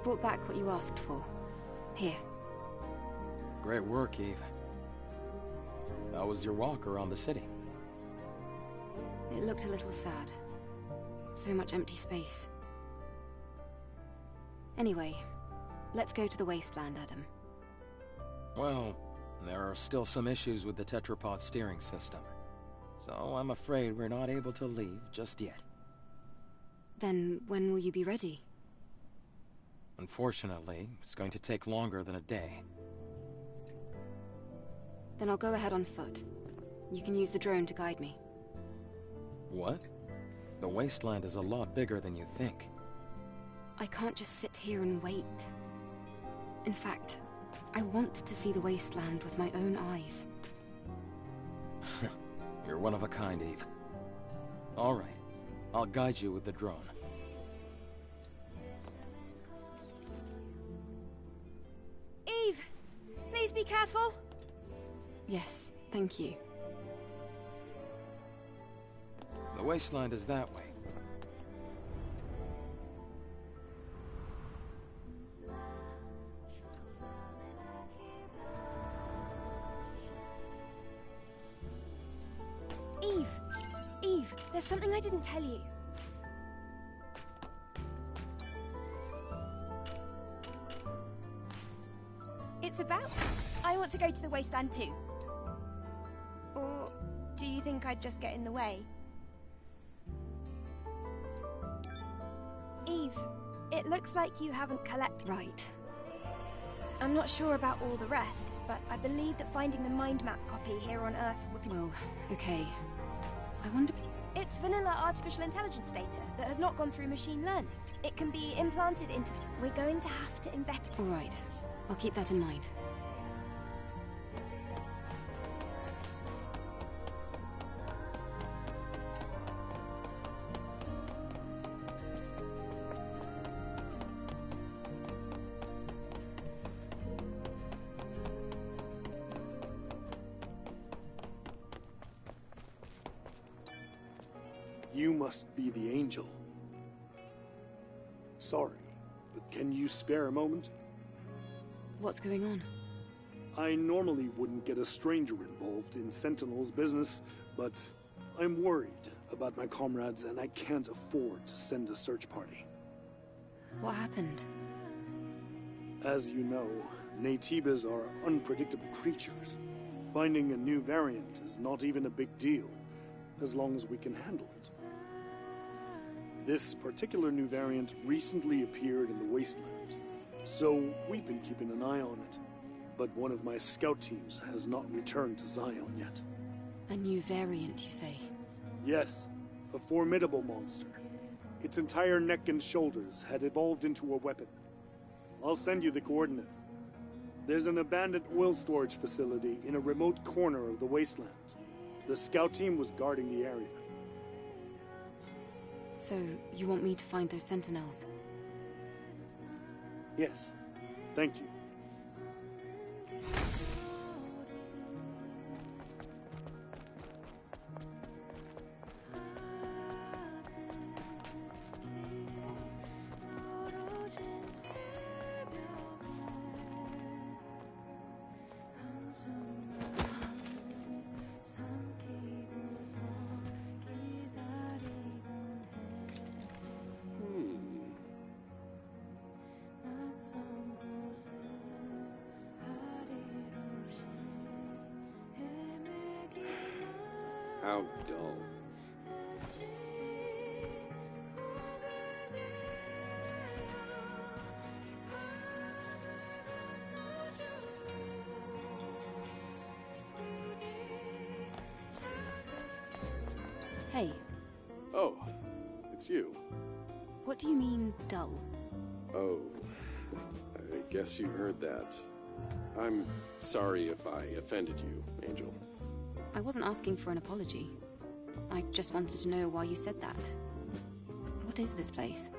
brought back what you asked for. Here. Great work, Eve. How was your walk around the city? It looked a little sad. So much empty space. Anyway, let's go to the wasteland, Adam. Well, there are still some issues with the tetrapod steering system. So I'm afraid we're not able to leave just yet. Then when will you be ready? Unfortunately, it's going to take longer than a day. Then I'll go ahead on foot. You can use the drone to guide me. What? The wasteland is a lot bigger than you think. I can't just sit here and wait. In fact, I want to see the wasteland with my own eyes. You're one of a kind, Eve. All right, I'll guide you with the drone. Eve! Please be careful! Yes, thank you. The wasteland is that way. Eve! Eve, there's something I didn't tell you. It's about... I want to go to the wasteland too. Or do you think I'd just get in the way? Eve, it looks like you haven't collected... Right. I'm not sure about all the rest, but I believe that finding the mind map copy here on Earth would... Well, okay. I wonder... It's vanilla artificial intelligence data that has not gone through machine learning. It can be implanted into... We're going to have to invest... All right. I'll keep that in mind. You must be the angel. Sorry, but can you spare a moment? What's going on? I normally wouldn't get a stranger involved in Sentinel's business, but I'm worried about my comrades and I can't afford to send a search party. What happened? As you know, Naytibas are unpredictable creatures. Finding a new variant is not even a big deal, as long as we can handle it. This particular new variant recently appeared in the wasteland, so we've been keeping an eye on it. But one of my scout teams has not returned to Zion yet. A new variant, you say? Yes, a formidable monster. Its entire neck and shoulders had evolved into a weapon. I'll send you the coordinates. There's an abandoned oil storage facility in a remote corner of the wasteland. The scout team was guarding the area. So, you want me to find those sentinels? Yes, thank you. How dull. Hey, Oh, it's you. what do you mean, dull? Oh, I guess you heard that. I'm sorry if I offended you, Angel. I wasn't asking for an apology. I just wanted to know why you said that. What is this place?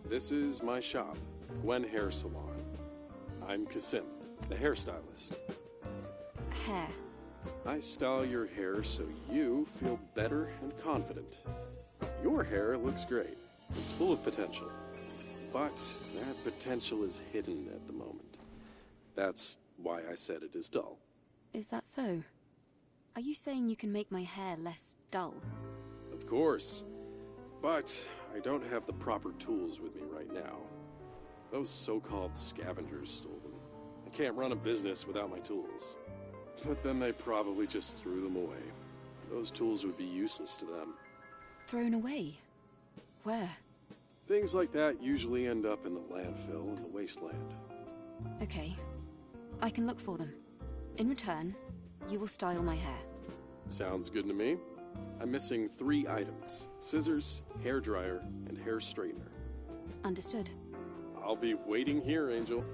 This is my shop, Gwen Hair Salon. I'm Kasim, the hairstylist. Hair. I style your hair so you feel better and confident. Your hair looks great. It's full of potential. but that potential is hidden at the moment. That's why I said it is dull. Is that so? Are you saying you can make my hair less dull? Of course. But I don't have the proper tools with me right now. Those so-called scavengers stole them. I can't run a business without my tools. But then they probably just threw them away. Those tools would be useless to them. Thrown away? Where? Things like that usually end up in the landfill in the wasteland. Okay. I can look for them. In return, you will style my hair. Sounds good to me. I'm missing 3 items. Scissors, hairdryer, and hair straightener. Understood. I'll be waiting here, Angel.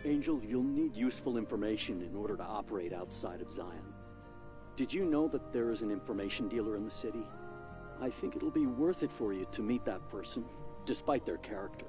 Angel, you'll need useful information in order to operate outside of Zion. Did you know that there is an information dealer in the city? I think it'll be worth it for you to meet that person, despite their character.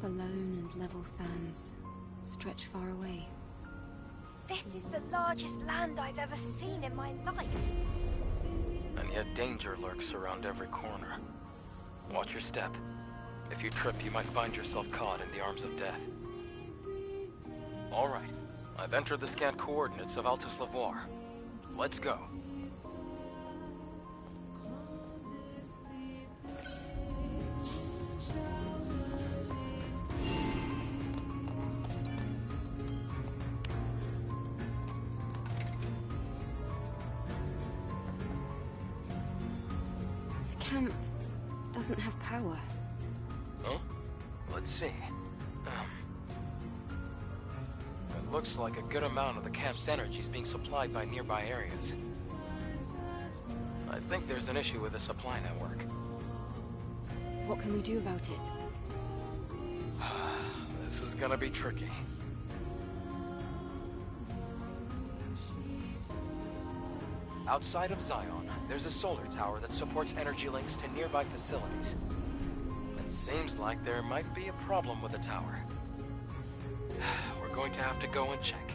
The lone and level sands stretch far away. This is the largest land I've ever seen in my life. And yet danger lurks around every corner. Watch your step. If you trip, you might find yourself caught in the arms of death. All right. I've entered the scanned coordinates of Altus Lavoir. Let's go. The camp doesn't have power. Oh? Let's see. It looks like a good amount of the camp's energy is being supplied by nearby areas. I think there's an issue with the supply network. What can we do about it? This is gonna be tricky. Outside of Zion, there's a solar tower that supports energy links to nearby facilities. It seems like there might be a problem with the tower. We're going to have to go and check.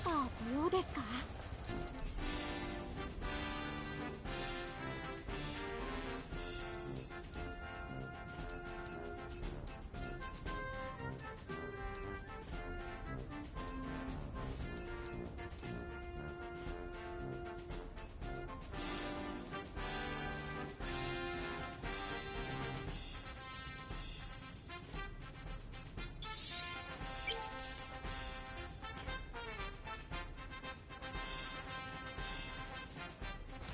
かご用ですか？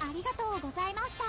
ありがとうございました。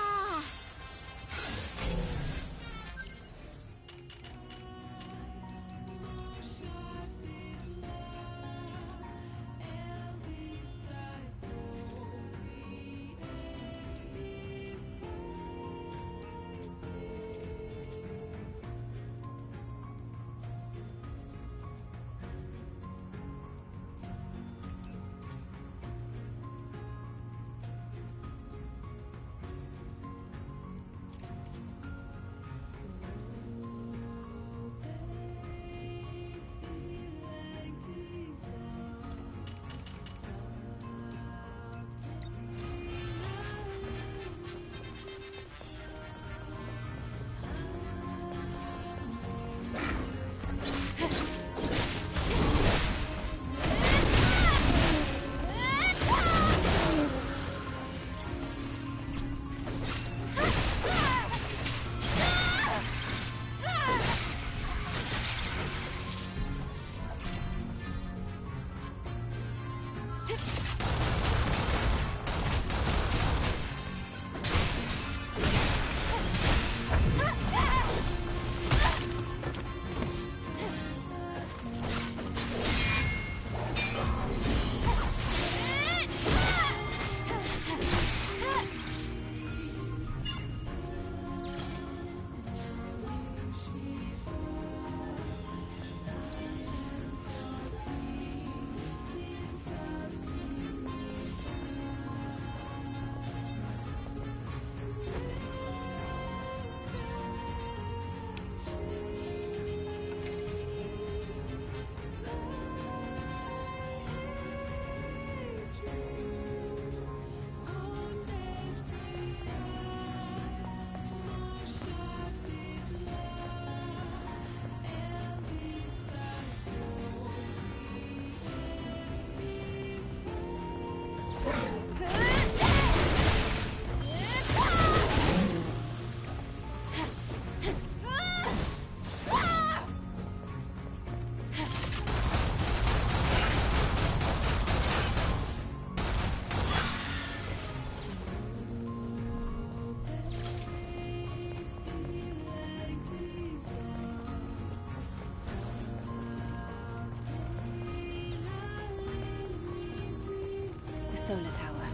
Solar tower.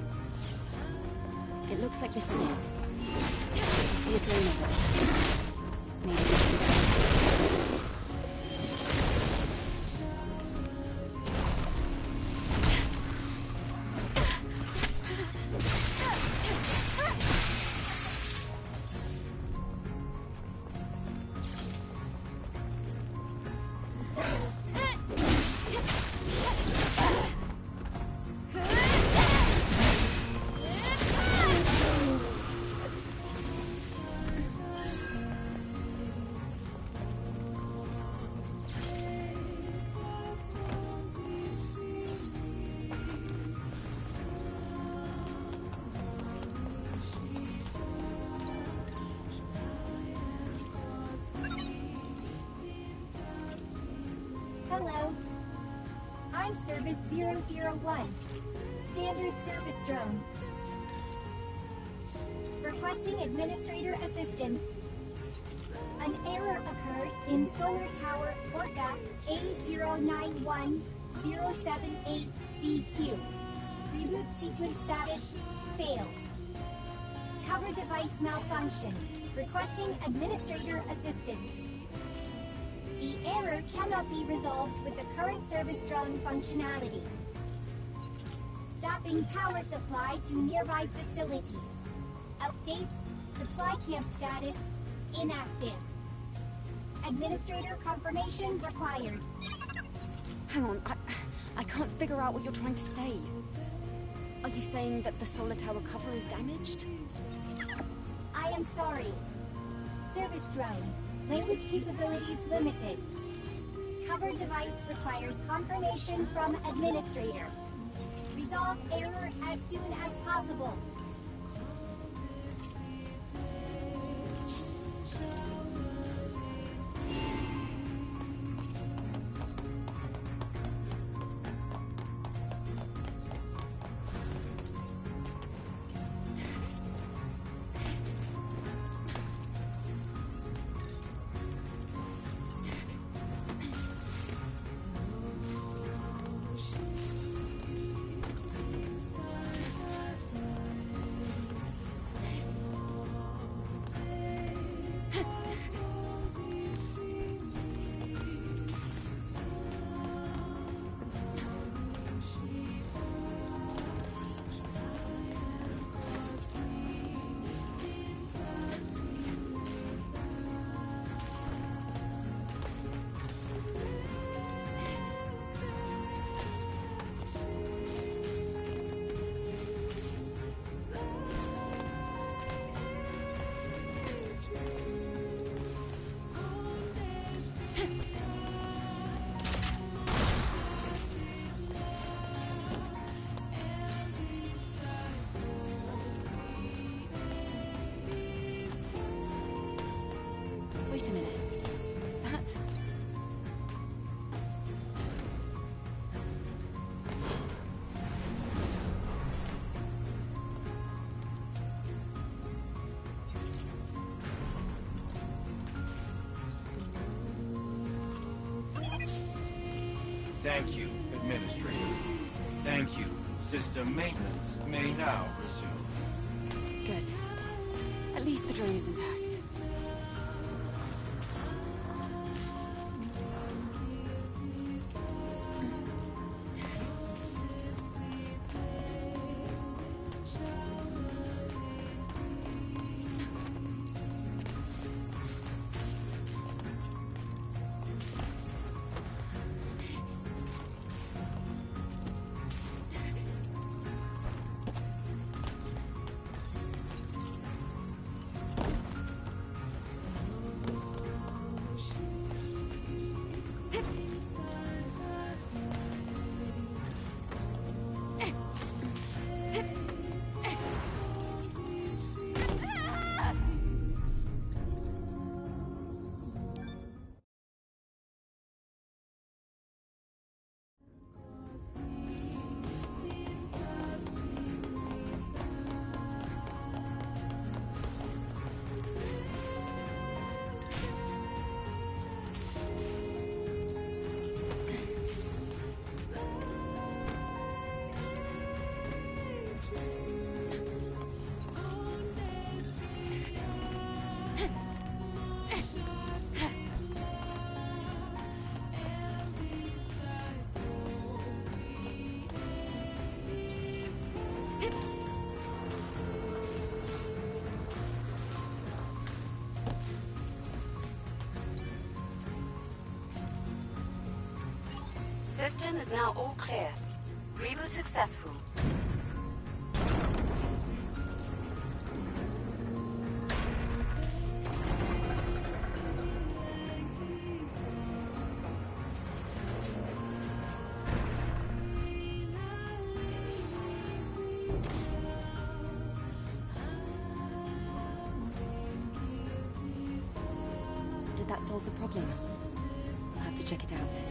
It looks like this is it. See a drone of it. Maybe we can go. Hello. I'm Service 001, Standard Service Drone. Requesting Administrator Assistance. An error occurred in Solar Tower Orca A091078CQ. Reboot sequence status failed. Cover device malfunction. Requesting Administrator Assistance. The error cannot be resolved with the current service drone functionality. Stopping power supply to nearby facilities. Update, supply camp status, inactive. Administrator confirmation required. Hang on, I can't figure out what you're trying to say. Are you saying that the solar tower cover is damaged? I am sorry. Service drone. Language capabilities limited. Cover device requires confirmation from administrator. Resolve error as soon as possible. Wait a minute. That... Thank you, Administrator. Thank you. System maintenance may now resume. Good. At least the drone is intact. System is now all clear. Reboot successful. Did that solve the problem? I'll have to check it out.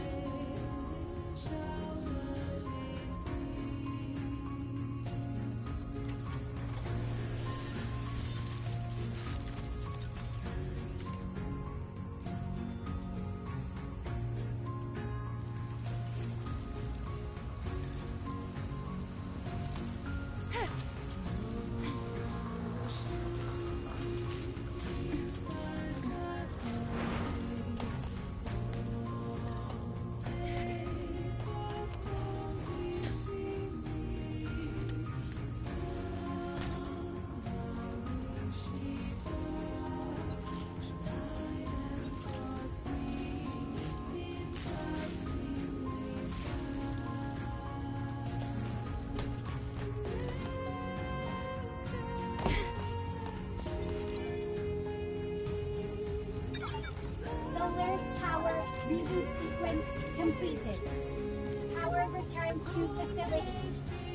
completed. Power returned to facility.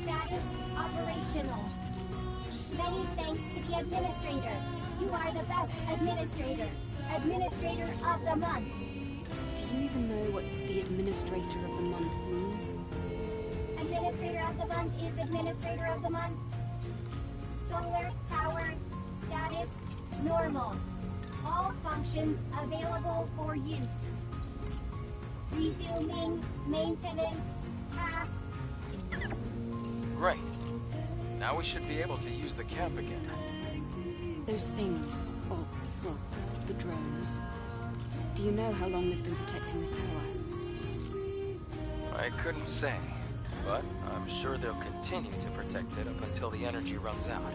Status operational. Many thanks to the Administrator. You are the best Administrator. Administrator of the Month. Do you even know what the Administrator of the Month means? Administrator of the Month is Administrator of the Month. Solar Tower. Status normal. All functions available for use. Resuming maintenance tasks. Great. Now we should be able to use the camp again. Those things, or, well, the drones. Do you know how long they've been protecting this tower? I couldn't say, but I'm sure they'll continue to protect it up until the energy runs out.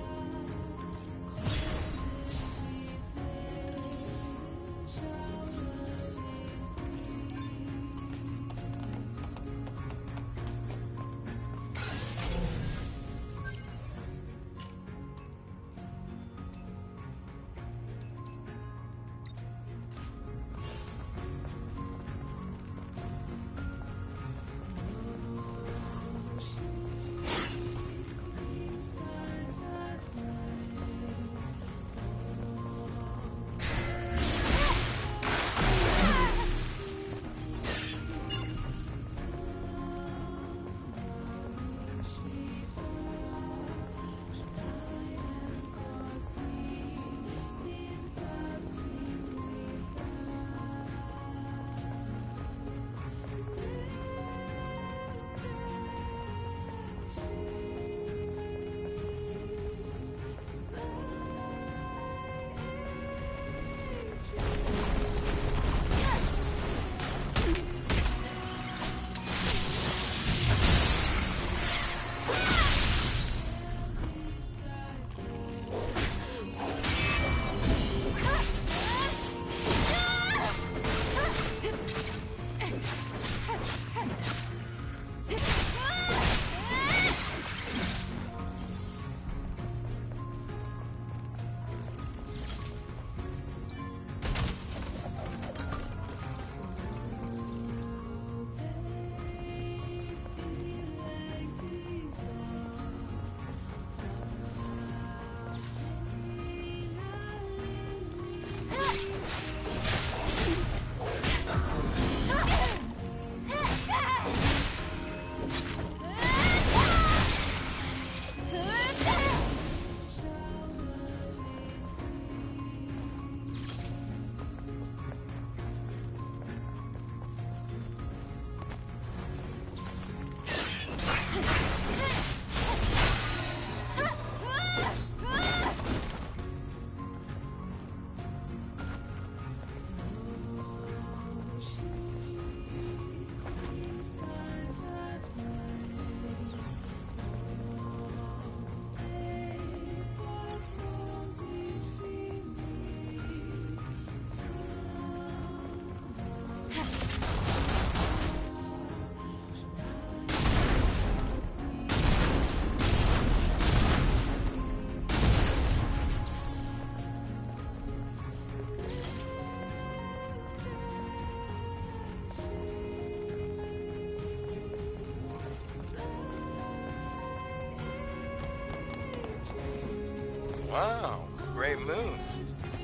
Wow, great moves.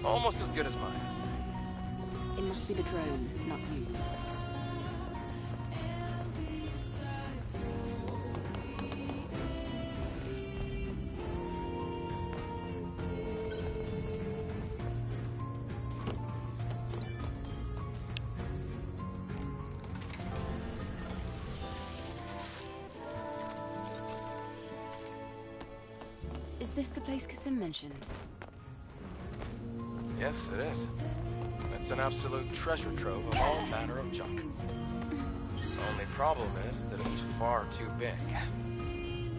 Almost as good as mine. It must be the drone, not you. Is this the place Kasim mentioned? Yes, it is. It's an absolute treasure trove of all manner of junk. Only problem is that it's far too big.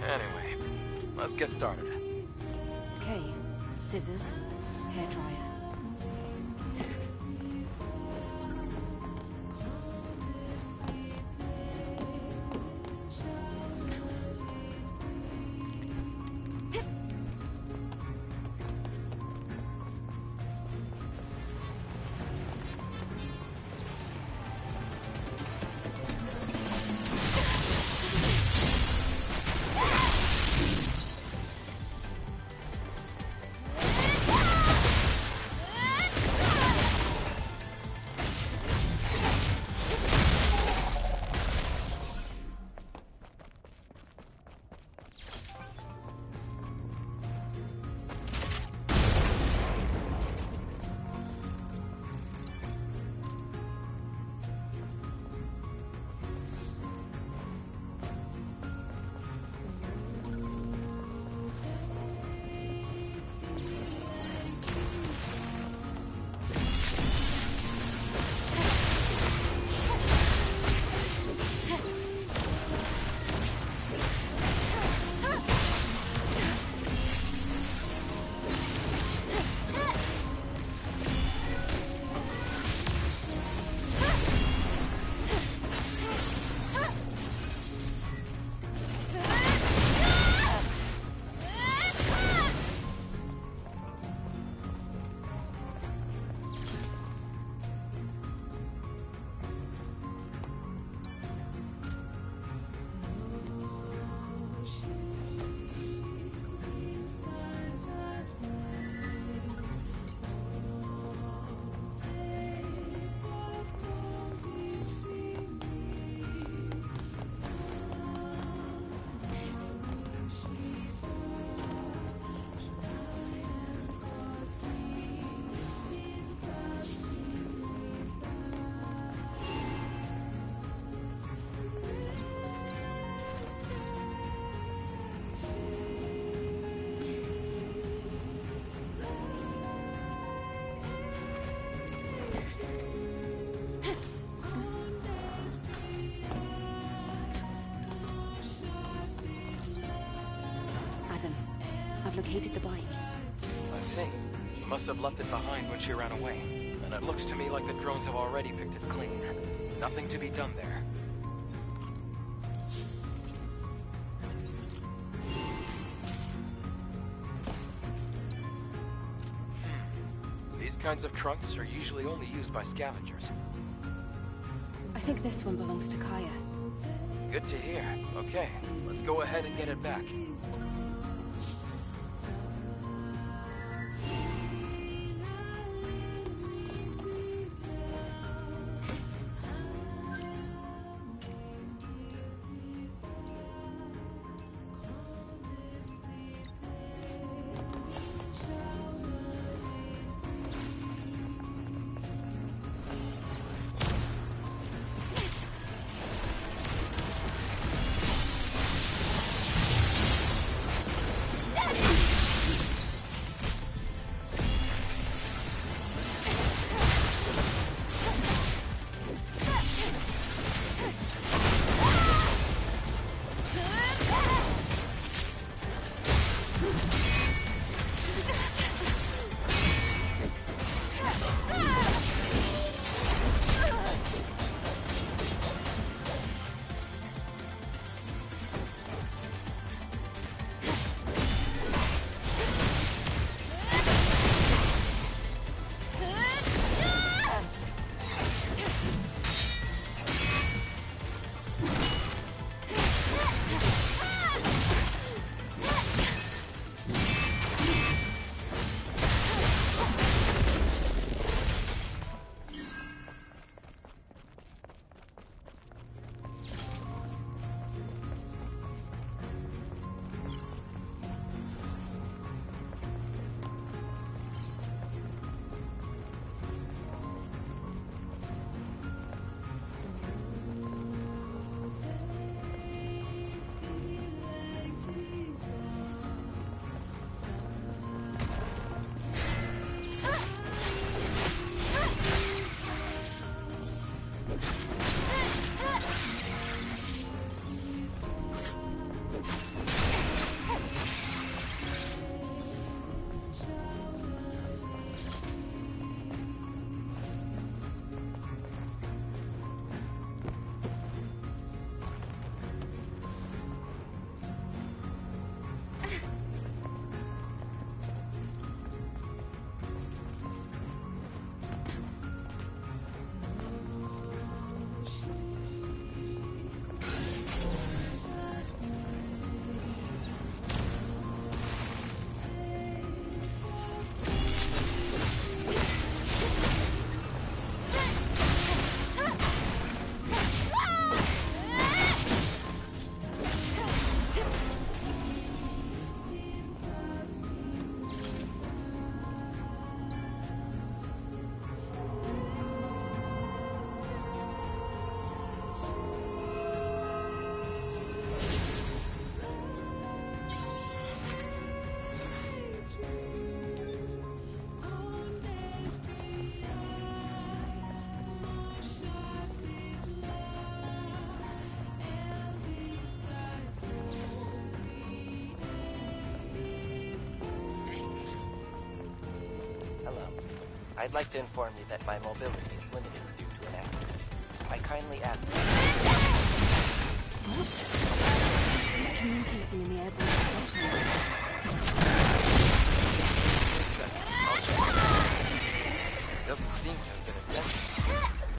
Anyway, let's get started. Okay, scissors, hairdryer. located the bike. I see. She must have left it behind when she ran away. And it looks to me like the drones have already picked it clean. Nothing to be done there. These kinds of trunks are usually only used by scavengers. I think this one belongs to Kaya. Good to hear. Okay, let's go ahead and get it back. I'd like to inform you that my mobility is limited due to an accident. I kindly ask you... What? He's communicating in the airborne spectrum. It doesn't seem to have been intended.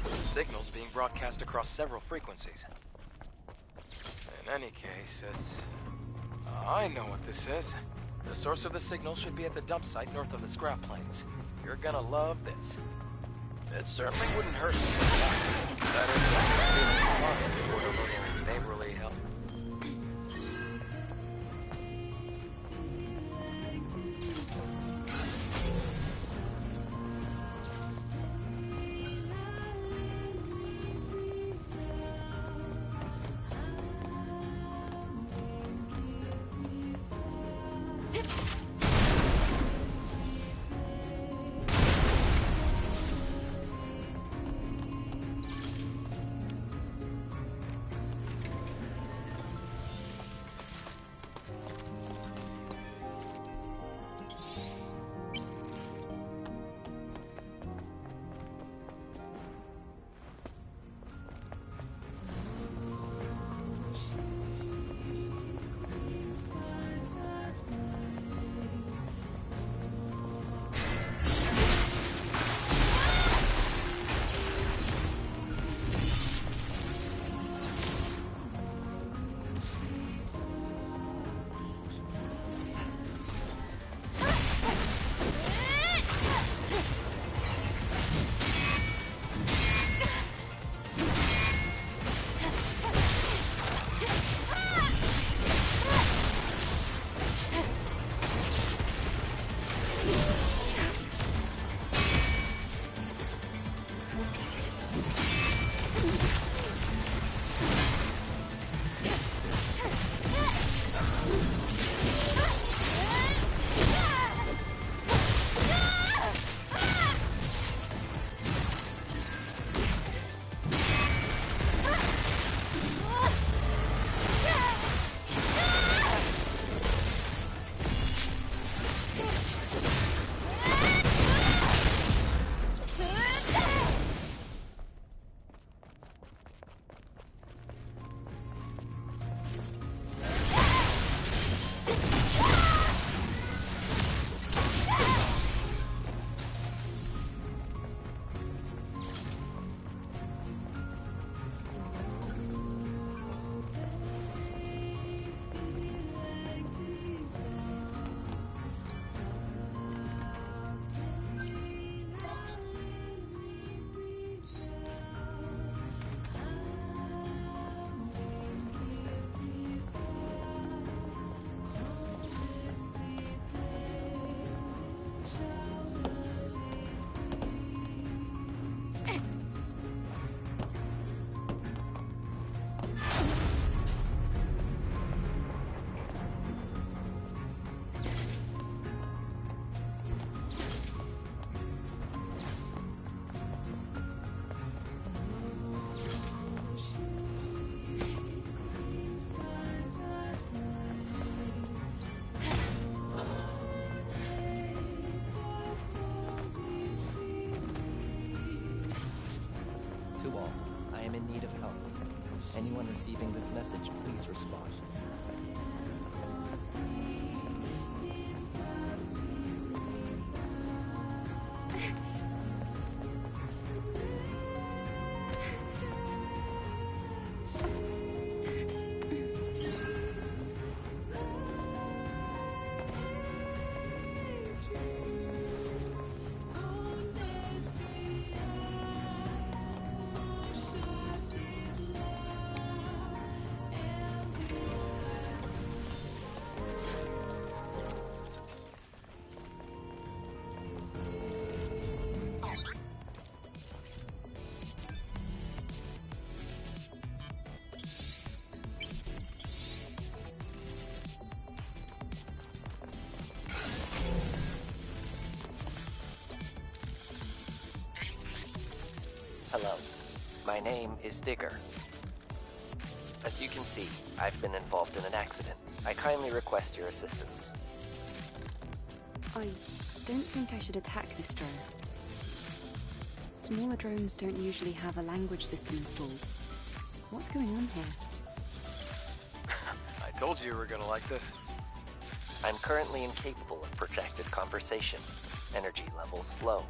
The signal's being broadcast across several frequencies. In any case, it's... I know what this is. The source of the signal should be at the dump site north of the scrap plains. You're gonna love this. It certainly wouldn't hurt to check it out. That is, if you're feeling positive or neighborly help. Anyone receiving this message, please respond. Hello, my name is Digger. As you can see, I've been involved in an accident. I kindly request your assistance. I don't think I should attack this drone. Smaller drones don't usually have a language system installed. What's going on here? I told you were gonna like this. I'm currently incapable of projected conversation. Energy levels low.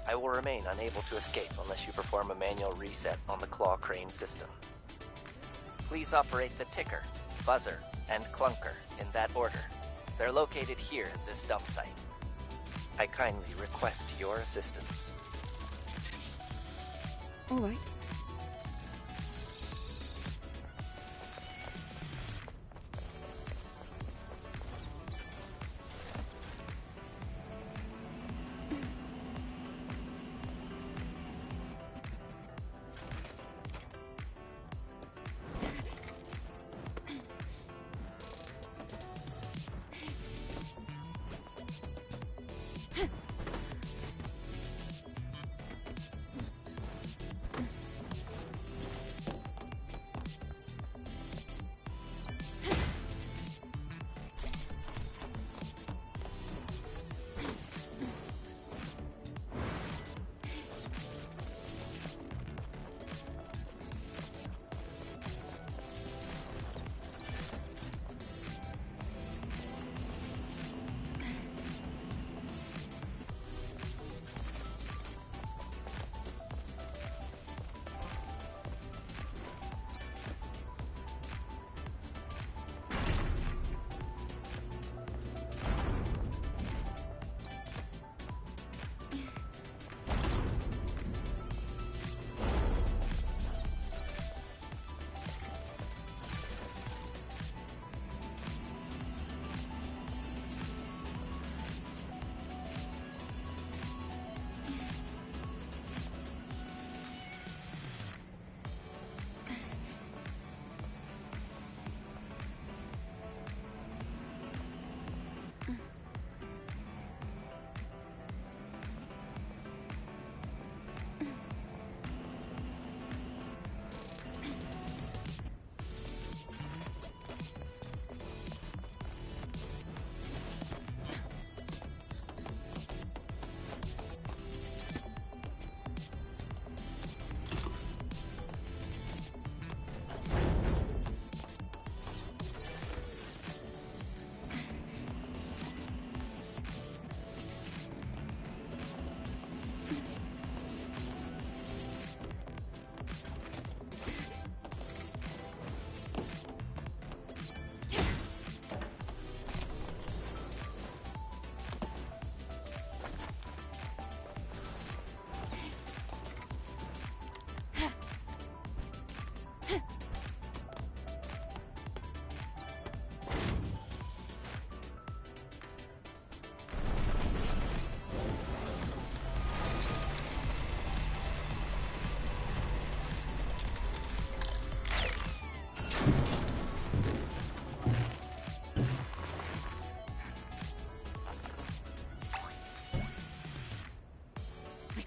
I will remain unable to escape unless you perform a manual reset on the Claw Crane system. Please operate the ticker, buzzer, and clunker in that order. They're located here at this dump site. I kindly request your assistance. All right.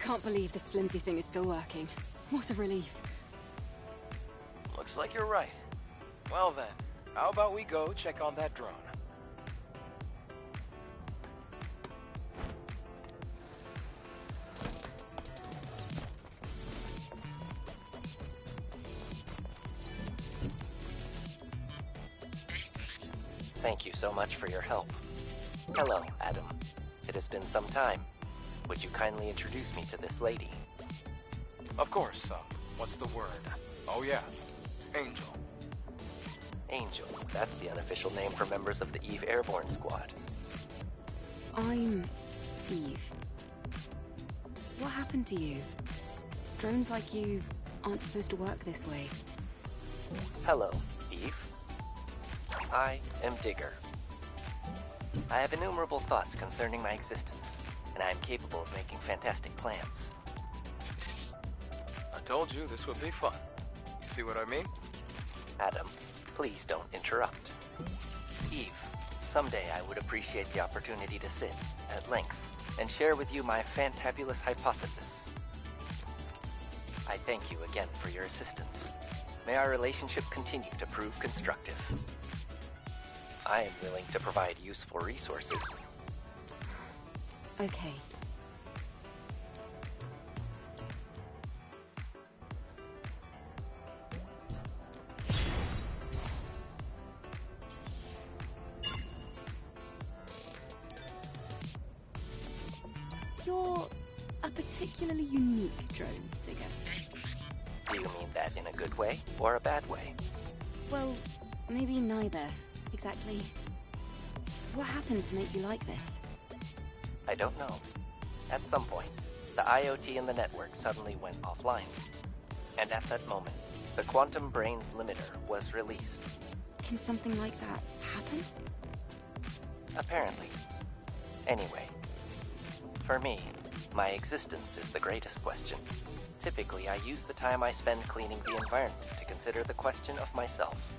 Can't believe this flimsy thing is still working. What a relief. Looks like you're right. Well then, how about we go check on that drone? Thank you so much for your help. Hello, Adam. It has been some time. Would you kindly introduce me to this lady? Of course, what's the word? Oh yeah, Angel. Angel, that's the unofficial name for members of the Eve Airborne Squad. I'm Eve. What happened to you? Drones like you aren't supposed to work this way. Hello, Eve. I am Digger. I have innumerable thoughts concerning my existence, and I am capable of making fantastic plans. I told you this would be fun. You see what I mean? Adam, please don't interrupt. Eve, someday I would appreciate the opportunity to sit, at length, and share with you my fantabulous hypothesis. I thank you again for your assistance. May our relationship continue to prove constructive. I am willing to provide useful resources. Okay. You're a particularly unique drone, Digger. Do you mean that in a good way or a bad way? Well, maybe neither, exactly. What happened to make you like this? I don't know. At some point, the IoT in the network suddenly went offline. And at that moment, the Quantum Brains limiter was released. Can something like that happen? Apparently. Anyway, for me, my existence is the greatest question. Typically, I use the time I spend cleaning the environment to consider the question of myself.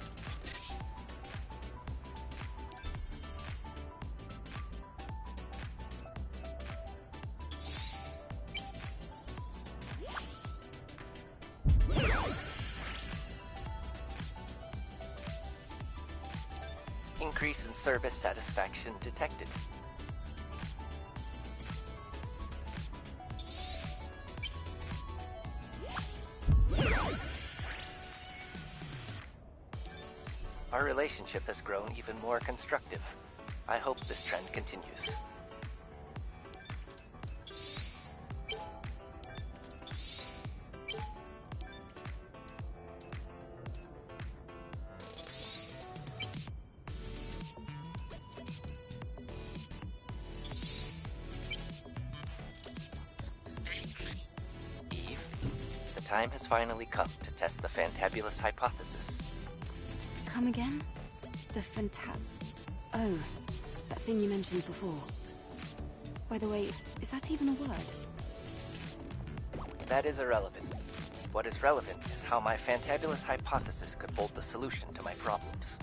Increase in service satisfaction detected. Our relationship has grown even more constructive. I hope this trend continues. Eve, the time has finally come to test the fantabulous hypothesis. Come again? The Oh, that thing you mentioned before. By the way, is that even a word? That is irrelevant. What is relevant is how my fantabulous hypothesis could hold the solution to my problems.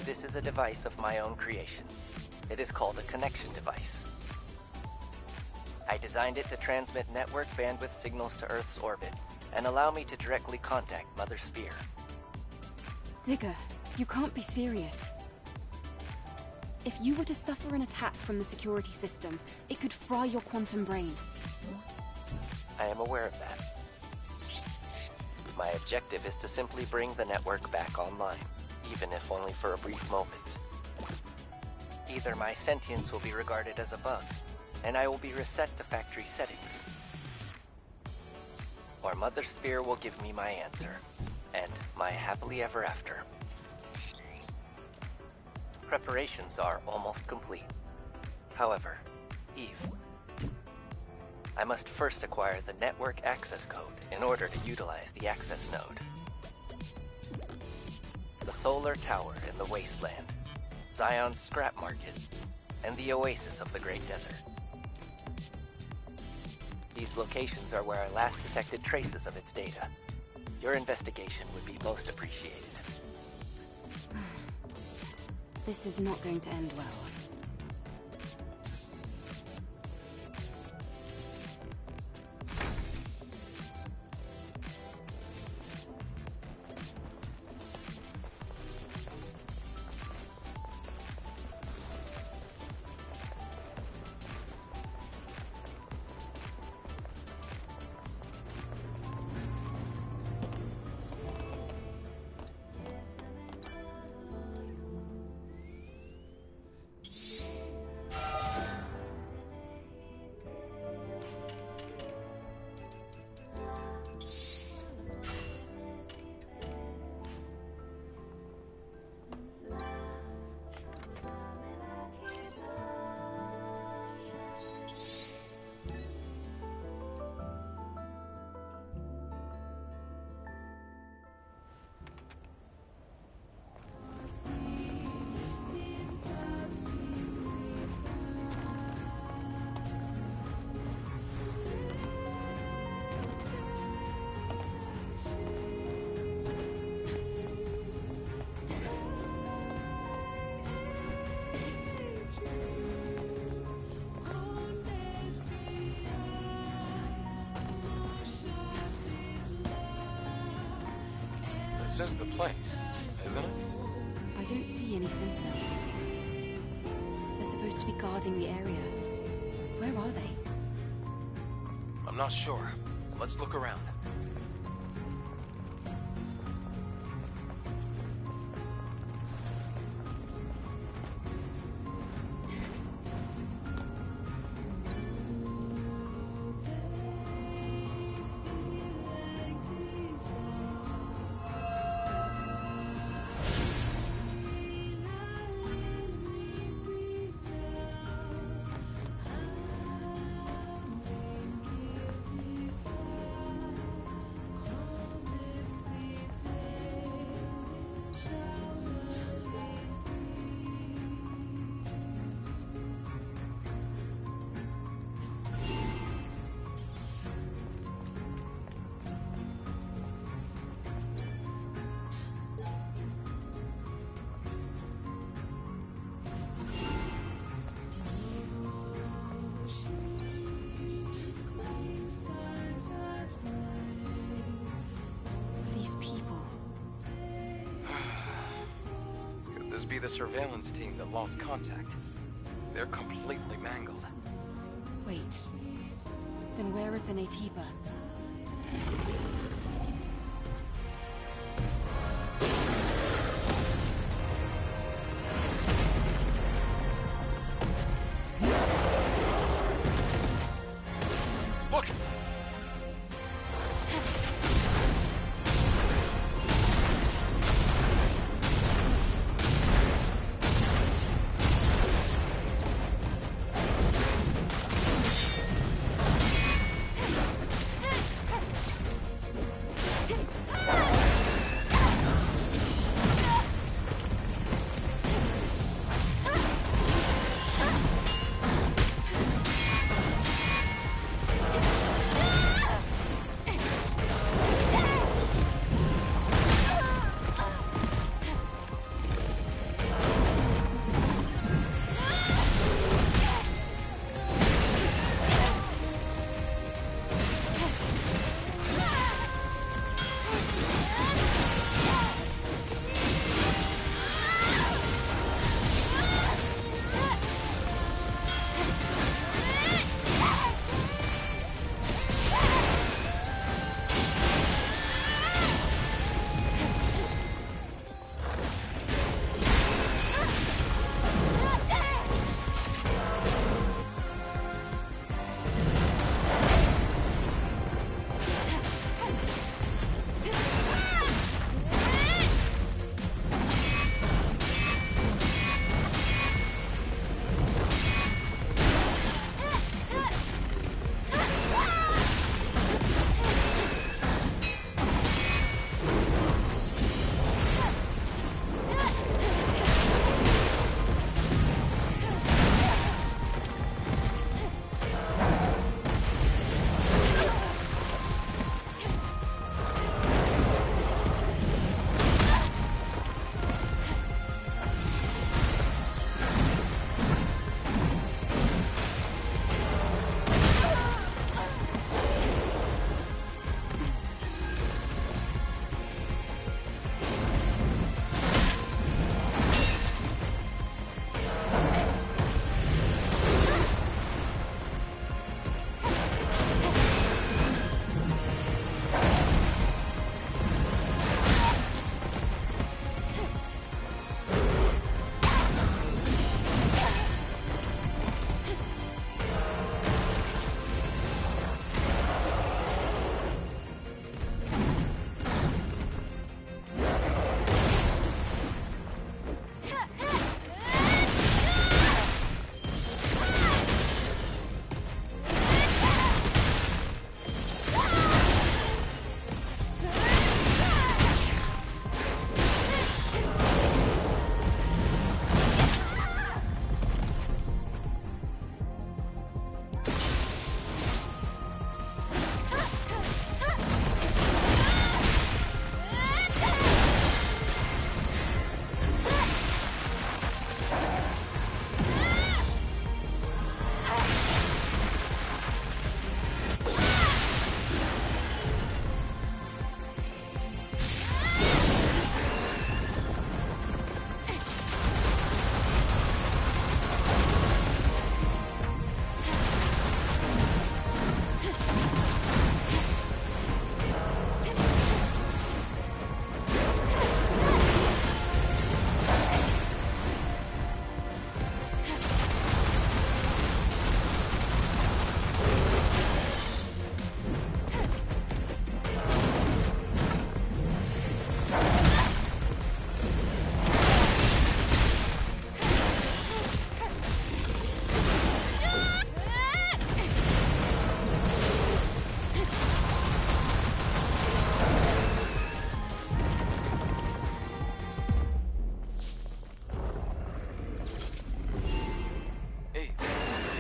This is a device of my own creation. It is called a connection device. I designed it to transmit network bandwidth signals to Earth's orbit and allow me to directly contact Mother Sphere. Digger, you can't be serious. If you were to suffer an attack from the security system, it could fry your quantum brain. I am aware of that. My objective is to simply bring the network back online, even if only for a brief moment. Either my sentience will be regarded as a bug, and I will be reset to factory settings, or Mother Sphere will give me my answer, and my happily ever after. Preparations are almost complete. However, Eve, I must first acquire the network access code in order to utilize the access node. The solar tower in the wasteland, Zion's scrap market, and the oasis of the Great Desert. These locations are where I last detected traces of its data. Your investigation would be most appreciated. This is not going to end well. This is the place, isn't it? I don't see any sentinels. They're supposed to be guarding the area. Where are they? I'm not sure. Let's look around. Be the surveillance team that lost contact. They're completely mangled. Wait. Then where is the Naytiba? Look!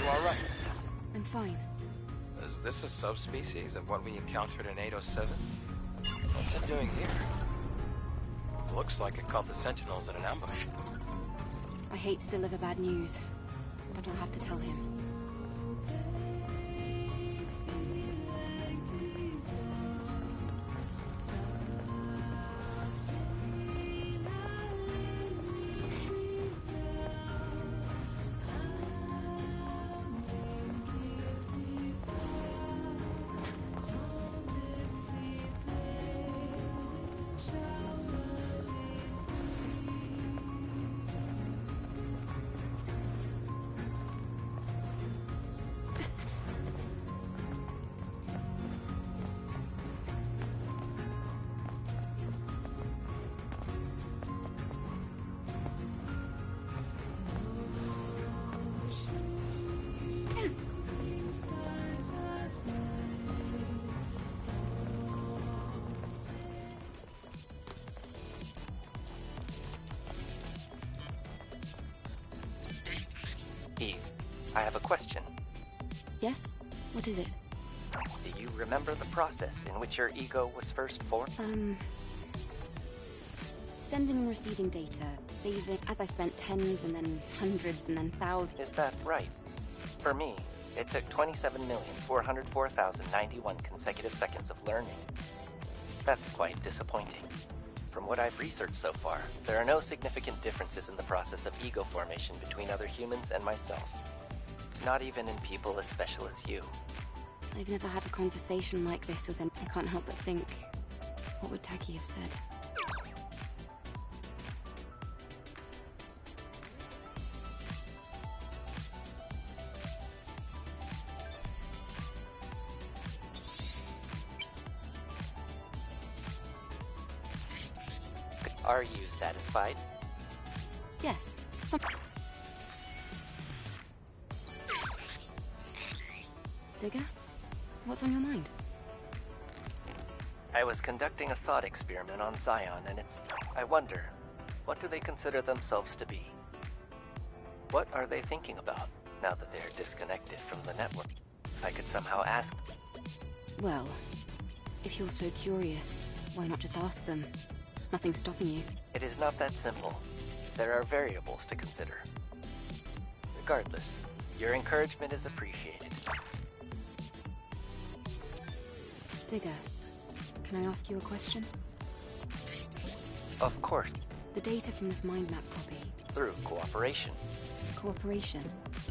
You all right? I'm fine. Is this a subspecies of what we encountered in 807? What's it doing here? Looks like it caught the Sentinels in an ambush. I hate to deliver bad news, but I'll have to tell him. Eve, I have a question. Yes? What is it? Do you remember the process in which your ego was first formed? Sending and receiving data, saving, as I spent tens and then hundreds and then thousands. Is that right? For me, it took 27,404,091 consecutive seconds of learning. That's quite disappointing. From what I've researched so far, there are no significant differences in the process of ego formation between other humans and myself. Not even in people as special as you. I've never had a conversation like this with him. I can't help but think, what would Taki have said? Are you satisfied? Yes. Digger? What's on your mind? I was conducting a thought experiment on Zion, and I wonder, what do they consider themselves to be? What are they thinking about, now that they're disconnected from the network? I could somehow ask them. Well, if you're so curious, why not just ask them? Nothing's stopping you. It is not that simple. There are variables to consider. Regardless, your encouragement is appreciated. Digger, can I ask you a question? Of course. The data from this mind map copy. Through cooperation. Cooperation?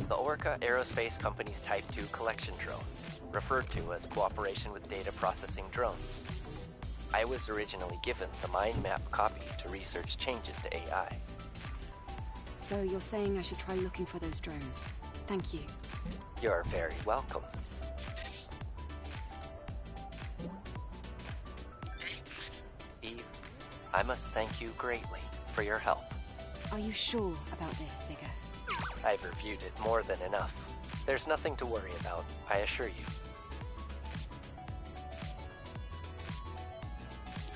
The Orca Aerospace Company's Type 2 collection drone, referred to as cooperation with data processing drones. I was originally given the mind map copy to research changes to AI. So you're saying I should try looking for those drones? Thank you. You're very welcome. Eve, I must thank you greatly for your help. Are you sure about this, Digger? I've reviewed it more than enough. There's nothing to worry about, I assure you.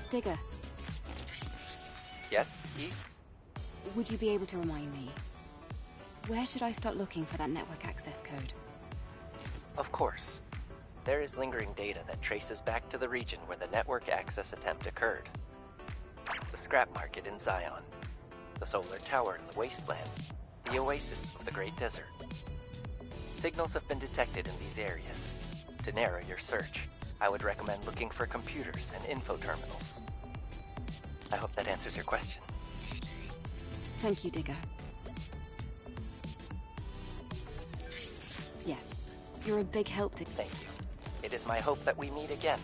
Digger. Yes, Eve? Would you be able to remind me? Where should I start looking for that network access code? Of course. There is lingering data that traces back to the region where the network access attempt occurred. The scrap market in Zion. The solar tower in the wasteland. The oasis of the Great Desert. Signals have been detected in these areas. To narrow your search, I would recommend looking for computers and info terminals. I hope that answers your question. Thank you, Digger. Yes, you're a big help to... Thank you. It is my hope that we meet again.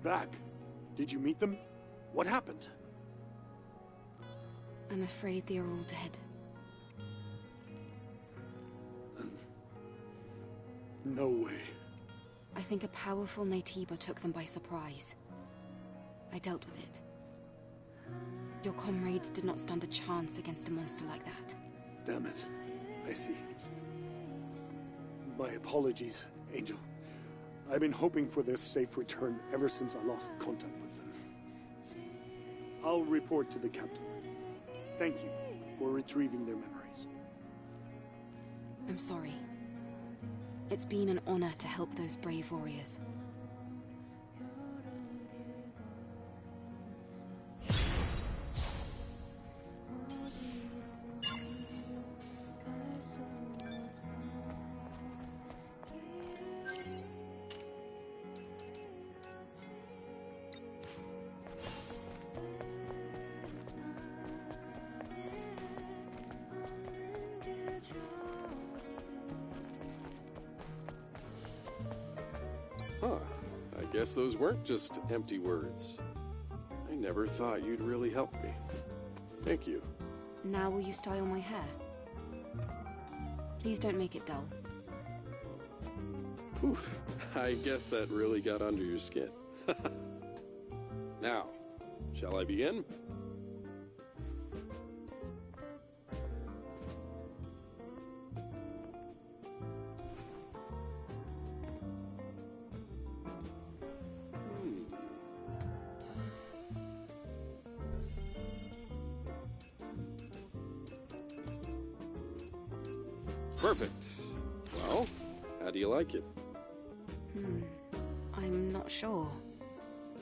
back. Did you meet them? What happened? I'm afraid they are all dead. No way. I think a powerful Naytiba took them by surprise. I dealt with it. Your comrades did not stand a chance against a monster like that. Damn it. I see. My apologies, Angel. I've been hoping for this safe return ever since I lost contact with them. I'll report to the captain. Thank you for retrieving their memories. I'm sorry. It's been an honor to help those brave warriors. Huh. I guess those weren't just empty words. I never thought you'd really help me. Thank you. Now will you style my hair? Please don't make it dull. Whew. I guess that really got under your skin. Now, shall I begin? Perfect. Well, how do you like it? I'm not sure.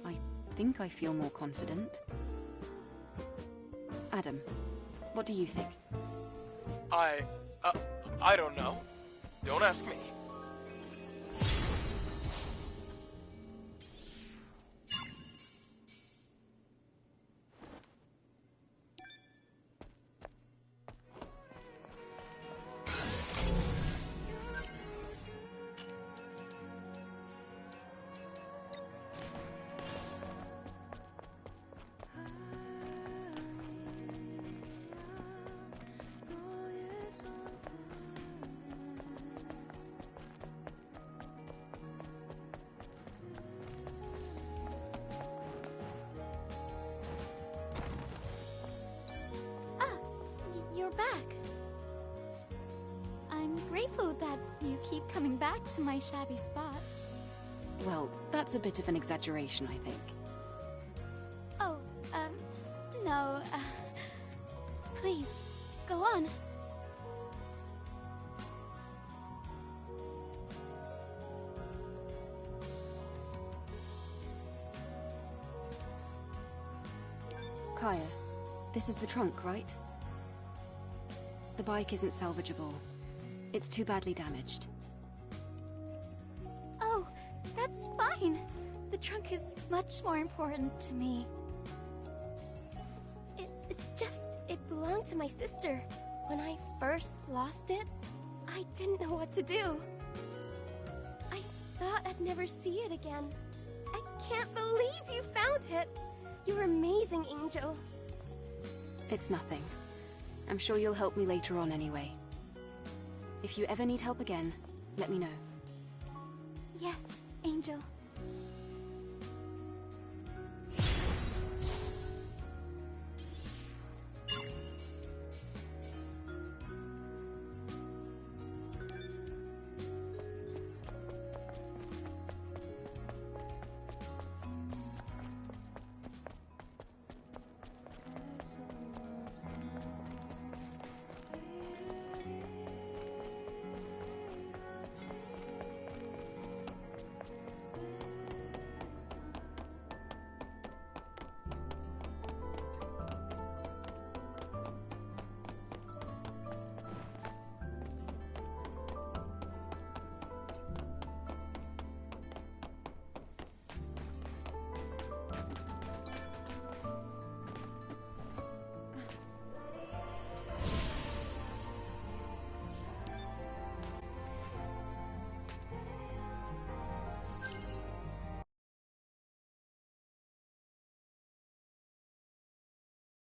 I think I feel more confident. Adam, what do you think? I don't know. Don't ask me. You're back. I'm grateful that you keep coming back to my shabby spot. Well, that's a bit of an exaggeration, I think. Oh, no, please, go on. Kaya, this is the trunk, right? The bike isn't salvageable. It's too badly damaged. Oh, that's fine. The trunk is much more important to me. It's just, it belonged to my sister. When I first lost it, I didn't know what to do. I thought I'd never see it again. I can't believe you found it. You're amazing, Angel. It's nothing. I'm sure you'll help me later on anyway. If you ever need help again, let me know. Yes, Angel.